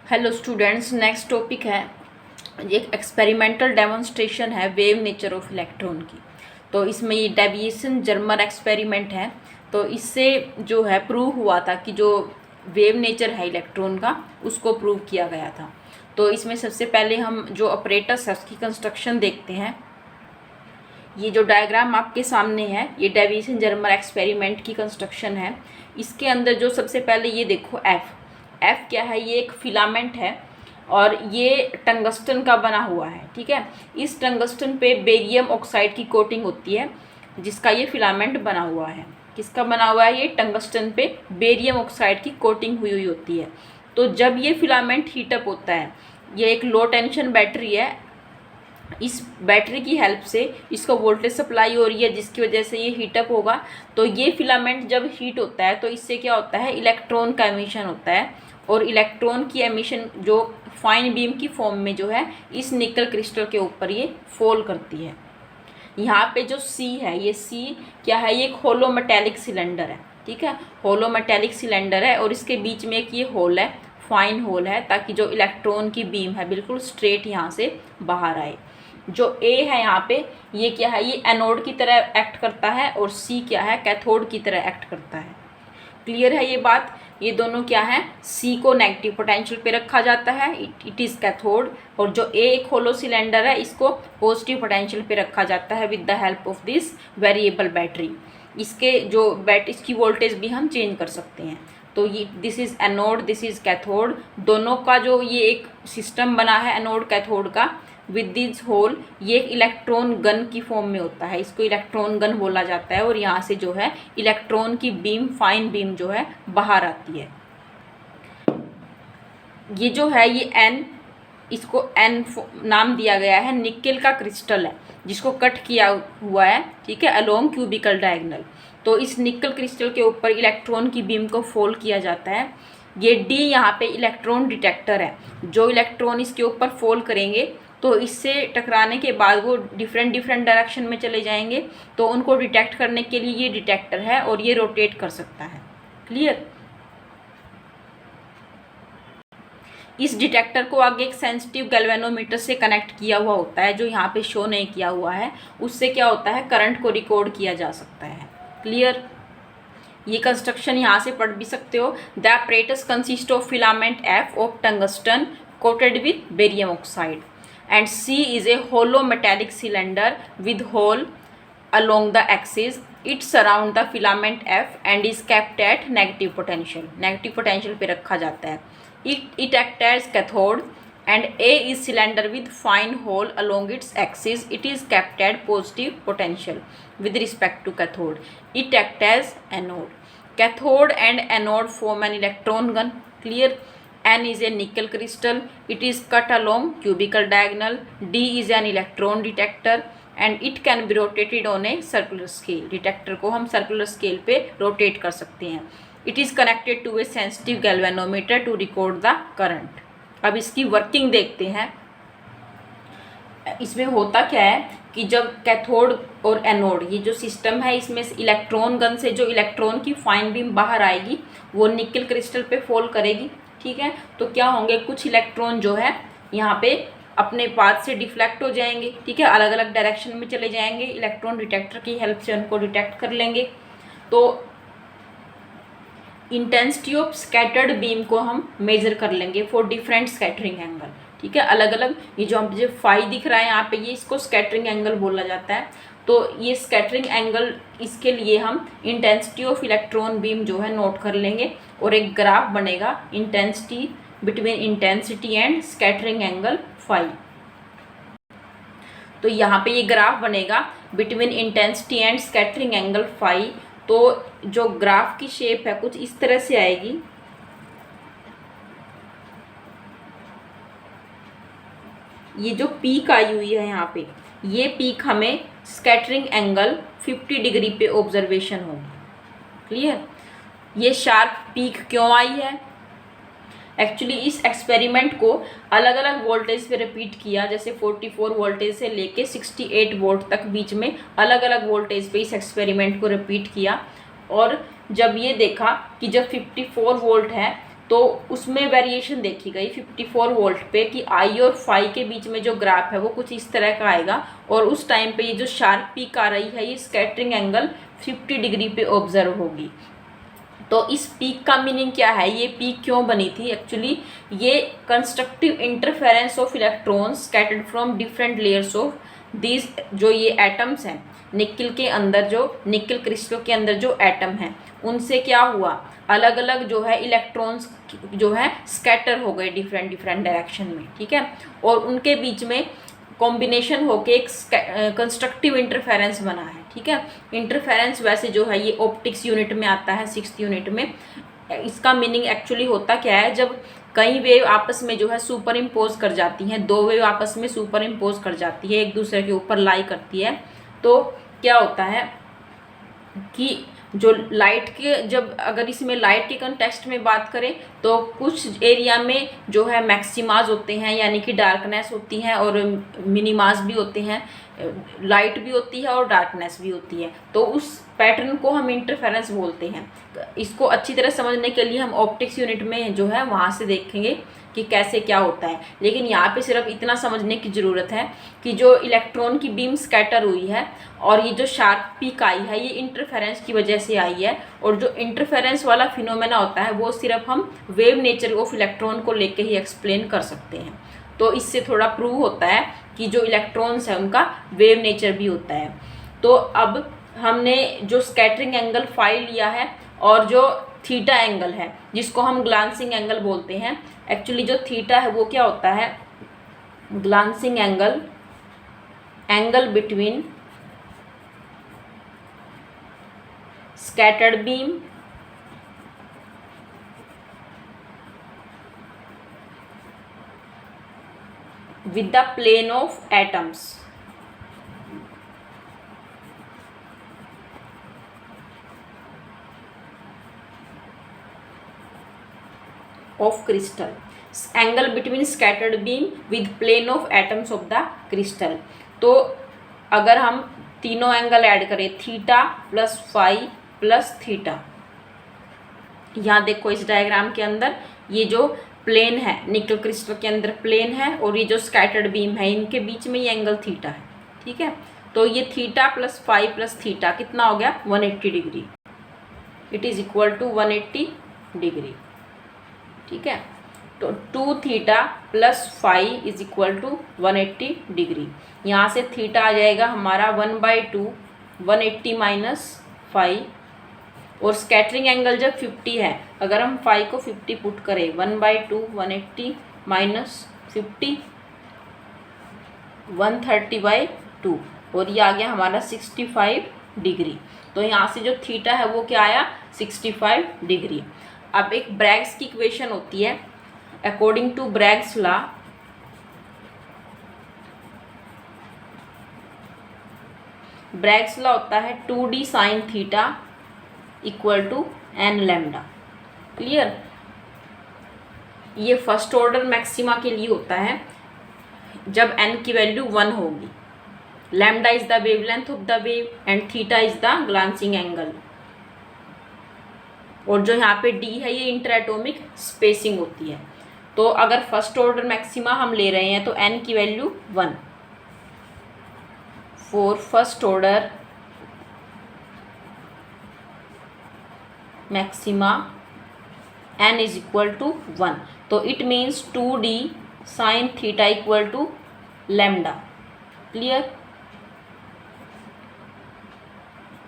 Hello students, next topic है एक experimental demonstration है वेव नेचर ऑफ इलेक्ट्रॉन की। तो इसमें ये डेविएशन जर्मर एक्सपेरिमेंट है। तो इससे जो है प्रूव हुआ था कि जो वेव नेचर है इलेक्ट्रॉन का उसको प्रूव किया गया था। तो इसमें सबसे पहले हम जो ऑपरेटर्स है उसकी कंस्ट्रक्शन देखते हैं। ये जो डायग्राम आपके सामने है ये डेविएशन जर्मर एक्सपेरिमेंट की कंस्ट्रक्शन है। इसके अंदर जो सबसे पहले ये देखो एफ क्या है, ये एक फिलामेंट है और ये टंगस्टन का बना हुआ है। ठीक है, इस टंगस्टन पे बेरियम ऑक्साइड की कोटिंग होती है जिसका ये फिलामेंट बना हुआ है। किसका बना हुआ है? ये टंगस्टन पे बेरियम ऑक्साइड की कोटिंग हुई हुई होती है। तो जब ये फिलामेंट हीटअप होता है, ये एक लो टेंशन बैटरी है, इस बैटरी की हेल्प से इसको वोल्टेज सप्लाई हो रही है जिसकी वजह से ये हीटअप होगा। तो ये फिलामेंट जब हीट होता है तो इससे क्या होता है, इलेक्ट्रॉन का एमिशन होता है और इलेक्ट्रॉन की एमिशन जो फाइन बीम की फॉर्म में जो है इस निकल क्रिस्टल के ऊपर ये फॉल करती है। यहाँ पे जो सी है, ये सी क्या है, ये एक होलो मेटेलिक सिलेंडर है। ठीक है, होलो मेटेलिक सिलेंडर है और इसके बीच में एक ये होल है, फाइन होल है, ताकि जो इलेक्ट्रॉन की बीम है बिल्कुल स्ट्रेट यहाँ से बाहर आए। जो ए है यहाँ पे, ये क्या है, ये एनोड की तरह एक्ट करता है और सी क्या है, कैथोड की तरह एक्ट करता है। क्लियर है ये बात? ये दोनों क्या है, सी को नेगेटिव पोटेंशियल पे रखा जाता है, इट इज़ कैथोड, और जो ए एक होलो सिलेंडर है इसको पॉजिटिव पोटेंशियल पे रखा जाता है with the help of this variable battery. इसके जो इसकी वोल्टेज भी हम चेंज कर सकते हैं। तो ये this is anode, this is cathode, दोनों का जो ये एक सिस्टम बना है एनोड कैथोड का विद दिस होल, ये एक इलेक्ट्रॉन गन की फॉर्म में होता है, इसको इलेक्ट्रॉन गन बोला जाता है। और यहाँ से जो है इलेक्ट्रॉन की बीम, फाइन बीम जो है बाहर आती है। ये जो है ये एन, इसको एन नाम दिया गया है, निकेल का क्रिस्टल है जिसको कट किया हुआ है। ठीक है, अलोंग क्यूबिकल डायगोनल। तो इस निकल क्रिस्टल के ऊपर इलेक्ट्रॉन की बीम को फोल्ड किया जाता है। ये डी यहाँ पे इलेक्ट्रॉन डिटेक्टर है, जो इलेक्ट्रॉन इसके ऊपर फोल्ड करेंगे तो इससे टकराने के बाद वो डिफरेंट डायरेक्शन में चले जाएंगे। तो उनको डिटेक्ट करने के लिए ये डिटेक्टर है और ये रोटेट कर सकता है। क्लियर? इस डिटेक्टर को आगे एक सेंसिटिव गैल्वेनोमीटर से कनेक्ट किया हुआ होता है जो यहाँ पे शो नहीं किया हुआ है। उससे क्या होता है, करंट को रिकॉर्ड किया जा सकता है। क्लियर? ये कंस्ट्रक्शन यहाँ से पढ़ भी सकते हो। The apparatus consist of filament F of tungsten coated with barium oxide and C is a hollow metallic cylinder with hole along the axis. It surround the filament F and is kept at negative potential. Negative potential पे रखा जाता है। It acts as cathode and A is cylinder with fine hole along its axis. It is kept at positive potential with respect to cathode. It acts as anode. Cathode and anode form an electron gun. Clear? N is a nickel crystal. It is cut along cubical diagonal. D is an electron detector and it can be rotated on a circular scale. Detector को हम circular scale पे rotate कर सकते हैं. It is connected to a sensitive galvanometer to record the current. अब इसकी working देखते हैं। इसमें होता क्या है कि जब कैथोड और एनोड, ये जो सिस्टम है, इसमें इलेक्ट्रॉन गन से जो इलेक्ट्रॉन की फाइन बीम बाहर आएगी वो निकल क्रिस्टल पे फॉल करेगी। ठीक है, तो क्या होंगे, कुछ इलेक्ट्रॉन जो है यहाँ पे अपने पाथ से डिफ्लेक्ट हो जाएंगे। ठीक है, अलग अलग डायरेक्शन में चले जाएंगे, इलेक्ट्रॉन डिटेक्टर की हेल्प से उनको डिटेक्ट कर लेंगे। तो इंटेंसिटी ऑफ स्कैटर्ड बीम को हम मेजर कर लेंगे फॉर डिफरेंट स्कैटरिंग एंगल। ठीक है, अलग अलग, ये जो हम फाई दिख रहा है यहाँ पे, ये इसको स्कैटरिंग एंगल बोला जाता है। तो ये स्कैटरिंग एंगल, इसके लिए हम इंटेंसिटी ऑफ इलेक्ट्रॉन बीम जो है नोट कर लेंगे और एक ग्राफ बनेगा intensity between intensity and scattering angle phi. तो यहाँ पे ये ग्राफ बनेगा between intensity and scattering angle phi. तो जो ग्राफ की शेप है कुछ इस तरह से आएगी। ये जो पीक आई हुई है यहाँ पे, ये पीक हमें स्कैटरिंग एंगल 50 डिग्री पे ऑब्जर्वेशन होगी। क्लियर? ये शार्प पीक क्यों आई है? एक्चुअली इस एक्सपेरिमेंट को अलग अलग वोल्टेज पे रिपीट किया, जैसे 44 वोल्टेज से लेके 68 वोल्ट तक बीच में अलग अलग वोल्टेज पे इस एक्सपेरिमेंट को रिपीट किया। और जब ये देखा कि जब 54 वोल्ट है तो उसमें वेरिएशन देखी गई 54 वोल्ट पे कि आई और फाई के बीच में जो ग्राफ है वो कुछ इस तरह का आएगा, और उस टाइम पे ये जो शार्प पीक आ रही है ये स्कैटरिंग एंगल 50 डिग्री पे ऑब्जर्व होगी। तो इस पीक का मीनिंग क्या है, ये पीक क्यों बनी थी? एक्चुअली ये constructive interference of electrons scattered from different layers of these, जो ये एटम्स हैं निकल के अंदर, जो निकल क्रिस्टल के अंदर जो एटम हैं उनसे क्या हुआ, अलग अलग जो है इलेक्ट्रॉन्स जो है स्कैटर हो गए डिफरेंट डिफरेंट डायरेक्शन में, ठीक है, और उनके बीच में कॉम्बिनेशन होके एक कंस्ट्रक्टिव इंटरफेरेंस बना है, ठीक है। इंटरफेरेंस वैसे जो है ये ऑप्टिक्स यूनिट में आता है, 6th यूनिट में। इसका मीनिंग एक्चुअली होता क्या है, जब कई वेव आपस में जो है सुपर इम्पोज कर जाती हैं, दो वेव आपस में सुपर इम्पोज कर जाती है, एक दूसरे के ऊपर लाई करती है, तो क्या होता है कि जो लाइट के, जब अगर इसमें लाइट के कंटेक्स्ट में बात करें तो कुछ एरिया में जो है मैक्सिमाज होते हैं यानी कि डार्कनेस होती है, और मिनिमाज भी होते हैं, लाइट भी होती है और डार्कनेस भी होती है, तो उस पैटर्न को हम इंटरफेरेंस बोलते हैं। इसको अच्छी तरह समझने के लिए हम ऑप्टिक्स यूनिट में जो है वहाँ से देखेंगे कि कैसे क्या होता है, लेकिन यहाँ पे सिर्फ इतना समझने की ज़रूरत है कि जो इलेक्ट्रॉन की बीम स्कैटर हुई है और ये जो शार्प पीक आई है ये इंटरफेरेंस की वजह से आई है, और जो इंटरफेरेंस वाला फिनोमेना होता है वो सिर्फ हम वेव नेचर ऑफ इलेक्ट्रॉन को लेके ही एक्सप्लेन कर सकते हैं। तो इससे थोड़ा प्रूव होता है कि जो इलेक्ट्रॉन्स है उनका वेव नेचर भी होता है। तो अब हमने जो स्कैटरिंग एंगल फाई लिया है और जो थीटा एंगल है जिसको हम ग्लांसिंग एंगल बोलते हैं, एक्चुअली जो थीटा है वो क्या होता है, glancing angle, angle between scattered beam with the plane of atoms of crystal, angle between scattered beam with plane of atoms of the crystal। तो अगर हम तीनों एंगल ऐड करें, theta plus phi plus theta, यहाँ देखो इस diagram के अंदर ये जो प्लेन है निकल क्रिस्टल के अंदर प्लेन है और ये जो स्कैटर्ड बीम है इनके बीच में ये एंगल थीटा है, ठीक है। तो ये theta plus phi plus theta कितना हो गया, 180 degree, it is equal to 180 degree, ठीक है। तो 2 theta plus phi is equal to 180 degree. यहाँ से थीटा आ जाएगा हमारा 1/2 180 माइनस फाई, और स्कैटरिंग एंगल जब 50 है, अगर हम फाई को 50 पुट करें 1/2 180 माइनस 50 130/2, और ये आ गया हमारा 65 डिग्री। तो यहाँ से जो थीटा है वो क्या आया, 65 डिग्री। अब एक ब्रैग्स की इक्वेशन होती है, according to Bragg's law Bragg's law होता है 2d sine theta equal to n lambda, clear. ये फर्स्ट ऑर्डर मैक्सिमा के लिए होता है जब n की वैल्यू 1 होगी। Lambda is the wavelength of the wave and theta is the glancing angle, और जो यहाँ पे d है ये इंटर एटॉमिक स्पेसिंग होती है। तो अगर फर्स्ट ऑर्डर मैक्सिमा हम ले रहे हैं तो n की value 1 for first order maxima n is equal to 1, तो it means 2d sine theta equal to lambda, clear.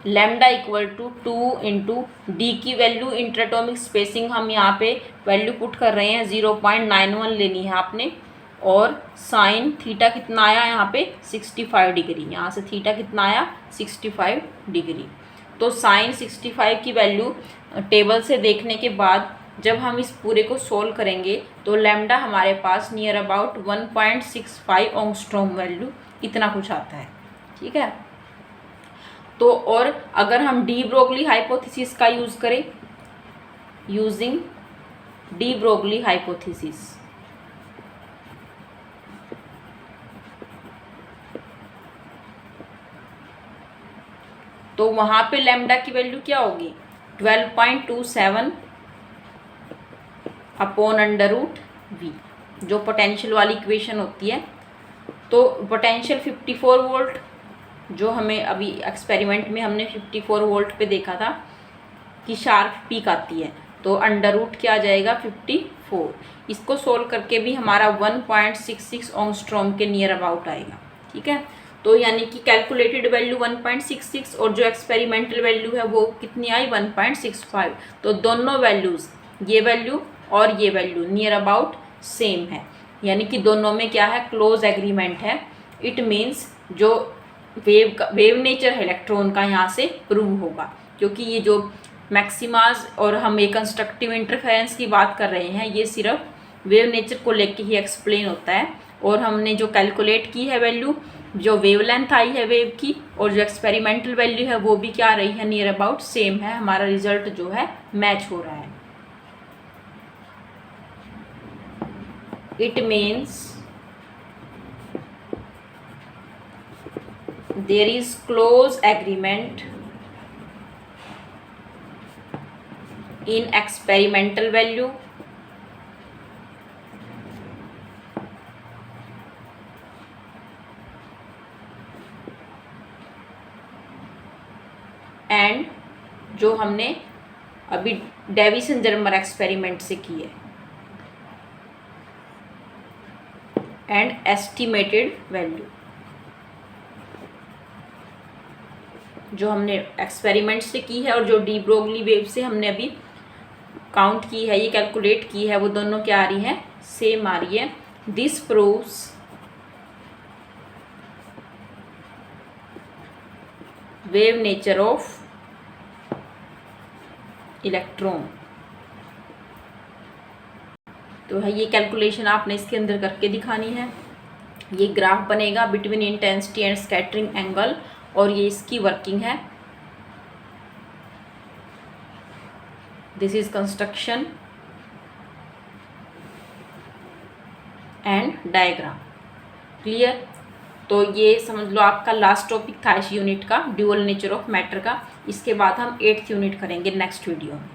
Lambda equal to 2 into D की वैल्यू इंटरएटॉमिक स्पेसिंग हम यहाँ पे वैल्यू पुट कर रहे हैं 0.91 लेनी है आपने, और साइन थीटा कितना आया यहाँ पे 65 डिग्री, यहाँ से थीटा कितना आया 65 डिग्री। तो साइन 65 की वैल्यू टेबल से देखने के बाद जब हम इस पूरे को सोल्व करेंगे तो लैम्डा हमारे पास नियर अबाउट 1.65 एंगस्ट्रॉम वैल्यू इतना कुछ आता है, ठीक है। तो और अगर हम डी ब्रोगली हाइपोथेसिस का यूज़ करें, यूजिंग डी ब्रोगली हाइपोथेसिस, तो वहाँ पे लैम्डा की वैल्यू क्या होगी 12.27 अपॉन अंडर रूट वी, जो पोटेंशियल वाली इक्वेशन होती है। तो पोटेंशियल 54 वोल्ट, जो हमें अभी एक्सपेरिमेंट में हमने 54 वोल्ट पे देखा था कि शार्प पीक आती है, तो अंडर रूट क्या आ जाएगा 54। इसको सोल्व करके भी हमारा 1.66 ओंगस्ट्रॉम के नियर अबाउट आएगा। ठीक है, तो यानी कि कैलकुलेटेड वैल्यू 1.66 और जो एक्सपेरिमेंटल वैल्यू है वो कितनी आई 1.65। तो दोनों वैल्यूज़, ये वैल्यू और ये वैल्यू नियर अबाउट सेम है, यानी कि दोनों में क्या है, क्लोज एग्रीमेंट है। इट मीन्स जो वेव नेचर है इलेक्ट्रॉन का यहाँ से प्रूव होगा, क्योंकि ये जो मैक्सिमाज और हम एक कंस्ट्रक्टिव इंटरफेरेंस की बात कर रहे हैं, ये सिर्फ वेव नेचर को लेके ही एक्सप्लेन होता है। और हमने जो कैलकुलेट की है वैल्यू, जो वेवलेंथ आई है वेव की, और जो एक्सपेरिमेंटल वैल्यू है वो भी क्या रही है, नियर अबाउट सेम है। हमारा रिजल्ट जो है मैच हो रहा है। It means there is close agreement in experimental value and जो हमने अभी डेविसन जर्मर एक्सपेरिमेंट से की है, एंड एस्टिमेटेड वैल्यू जो हमने एक्सपेरिमेंट से की है और जो डी ब्रोगली वेव से हमने अभी काउंट की है, ये कैलकुलेट की है, वो दोनों क्या आ रही हैं, सेम आ रही है। This proves wave nature of electron. तो है ये कैलकुलेशन आपने इसके अंदर करके दिखानी है। ये ग्राफ बनेगा between intensity and scattering angle, और ये इसकी वर्किंग है। This is construction and diagram. Clear? तो ये समझ लो आपका लास्ट टॉपिक था इस यूनिट का, ड्यूअल नेचर ऑफ मैटर का। इसके बाद हम 8th यूनिट करेंगे नेक्स्ट वीडियो में।